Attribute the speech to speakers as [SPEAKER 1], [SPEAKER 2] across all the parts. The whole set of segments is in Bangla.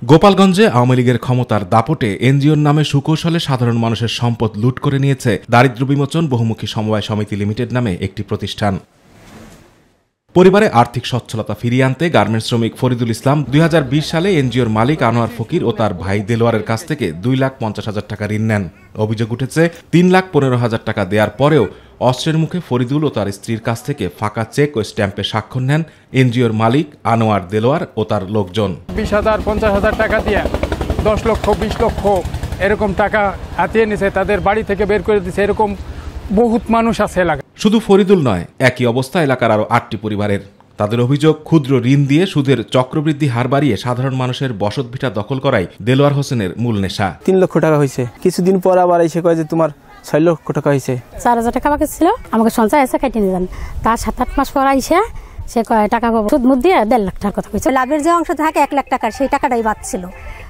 [SPEAKER 1] গোপালগঞ্জে আওয়ামী লীগের ক্ষমতার দাপটে এনজিওর নামে সুকৌশলে সাধারণ মানুষের সম্পদ লুট করে নিয়েছে দারিদ্র্য বিমোচন বহুমুখী সমবায় সমিতি লিমিটেড নামে একটি প্রতিষ্ঠান। পরিবারে আর্থিক সচ্ছলতা ফিরিয়ে আনতে গার্মেন্টস শ্রমিক ফরিদুল ইসলাম 2020 সালে এনজিওর মালিক আনোয়ার ফকির ও তার ভাই দেলোয়ারের কাছ থেকে 2,50,000 টাকা ঋণ নেন। অভিযোগ উঠেছে 3,15,000 টাকা দেওয়ার পরেও অস্ত্রের মুখে ফরিদুল ও তার স্ত্রীর কাছ থেকে ফাঁকা চেক ও স্ট্যাম্পে স্বাক্ষর নেন এনজিওর মালিক আনোয়ার, দেলোয়ার ও তার লোকজন।
[SPEAKER 2] 20,000 50,000 টাকা দিয়ে 10 লক্ষ 20 লক্ষ এরকম টাকা হাতিয়ে নিছে, তাদের বাড়ি থেকে বের করে দিছে। এরকম বহুত মানুষ আছে এলাকায়।
[SPEAKER 1] শুধু ফরিদুল নয়, একই অবস্থা এলাকার আরও 8টি পরিবারের। তাদের অভিযোগ, ক্ষুদ্র ঋণ দিয়ে সুদের চক্রবৃদ্ধি হার বাড়িয়ে সাধারণ মানুষের বসতভিটা দখল করাই দেলোয়ার হোসেনের মূল নেশা।
[SPEAKER 3] 3 লক্ষ টাকা হয়েছে, কিছুদিন পর আবার এসে কয় যে তোমার 6 লক্ষ টাকা হয়েছে।
[SPEAKER 4] 4,000 টাকা বাকি ছিল, আমাকে সঞ্চয় এসে কেটে নিয়ে যান। তার 7-8 মাস পর আইসে সে টাকা সুদ মুদ দিয়ে 1.5 লাখ টাকার কথা কইছে।
[SPEAKER 5] লাভের যে অংশ থাকে 1 লাখ টাকার, সেই টাকাটাই বাদ ছিল।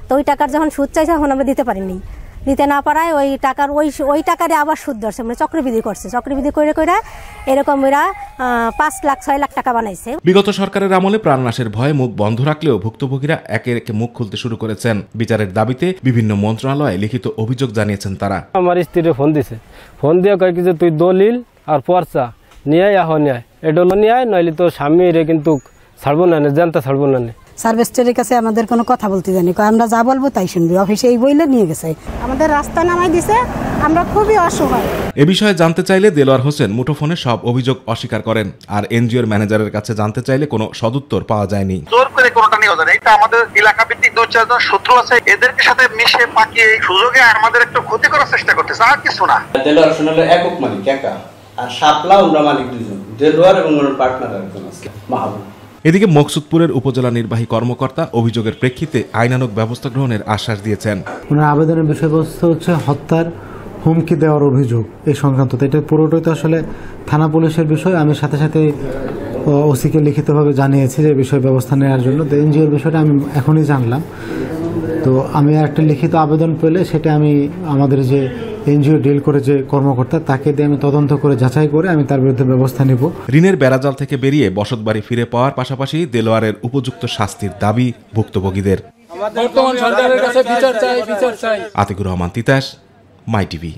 [SPEAKER 5] তো ওই টাকার যখন সুদ চাইছে এখন আমরা দিতে পারিনি, দিতে না পারায় ওই টাকার ওই টাকারে আবার সুদ ধরছে, মানে চক্রবৃদ্ধি করছে। চক্রবৃদ্ধি করে এরকম এরা 5 লাখ 6 লাখ টাকা বানাইছে।
[SPEAKER 1] বিগত সরকারের আমলে প্রাণনাশের ভয়ে মুখ বন্ধ রাখলেও ভুক্তভোগীরা একে একে মুখ খুলতে শুরু করেছেন। বিচারের দাবিতে বিভিন্ন মন্ত্রণালয়ে লিখিত অভিযোগ জানিয়েছেন তারা।
[SPEAKER 3] আমার স্ত্রীরে ফোন দিছে, ফোন দিয়ে কয় কি যে তুই দলিল আর পর্চা নিয়ে আয়, এটা নিয়ে আয়, নইলে তো স্বামী রে কিন্তু ছাড়বো না, জানতে ছাড়বো না।
[SPEAKER 6] সার্ভিসটারের কাছে আমাদের কোনো কথা বলতে জানি, আমরা যা বলবো তাই শুনবি। অফিসে এই বইলে নিয়ে গেছে, আমাদের রাস্তা নামাই দিছে, আমরা খুবই অসহায়।
[SPEAKER 1] এ বিষয়ে জানতে চাইলে দেলোয়ার হোসেন মুঠোফোনে সব অভিযোগ অস্বীকার করেন। আর এনজিওর ম্যানেজারের কাছে জানতে চাইলে কোনো সদুত্তর পাওয়া যায়নি।
[SPEAKER 7] জোর করে কোনোটা নিয়ে যায়, এটা আমাদের এলাকা ভিত্তিক 2-4 শত্রু আছে, এদেরকে সাথে মিশে পাকিয়ে এই সুযোগে আমাদের একটু ক্ষতি করার চেষ্টা করতেছে, আর কিছু না।
[SPEAKER 8] দেলোয়ার হোসেন হলো একক মালিক, একা, আর শাপলা আমরা মালিক 2 জন, দেলোয়ার এবং ওনার পার্টনার একজন আছে মাহবুব।
[SPEAKER 1] এদিকে মকসুদপুরের উপজেলা নির্বাহী কর্মকর্তা অভিযোগের প্রেক্ষিতে আইনানুগ ব্যবস্থা গ্রহণের আশ্বাস দিয়েছেন।
[SPEAKER 9] ওনার আবেদনের বিষয়বস্তু হচ্ছে হত্যার হুমকি দেওয়ার অভিযোগ এই সংক্রান্ত। এটা পুরোটাই তো আসলে থানা পুলিশের বিষয়। আমি সাথে সাথে ওসিকে লিখিতভাবে জানিয়েছি যে বিষয় ব্যবস্থা নেওয়ার জন্য। তো এনজিওর বিষয়টা আমি এখনই জানলাম, তো আমি একটা লিখিত আবেদন পেলে সেটা আমি আমাদের যে এনজিও ডিল করে যে কর্মকর্তা তাকে দিয়ে আমি তদন্ত করে যাচাই করে আমি তার বিরুদ্ধে ব্যবস্থা নেব।
[SPEAKER 1] ঋণের বেড়াজাল থেকে বেরিয়ে বসতবাড়ি ফিরে পাওয়ার পাশাপাশি দেলোয়ারের উপযুক্ত শাস্তির দাবি ভুক্তভোগীদের।
[SPEAKER 2] বর্তমান সরকারের কাছে বিচার চাই।
[SPEAKER 1] আতিকুর রহমান তিতাস, মাই টিভি।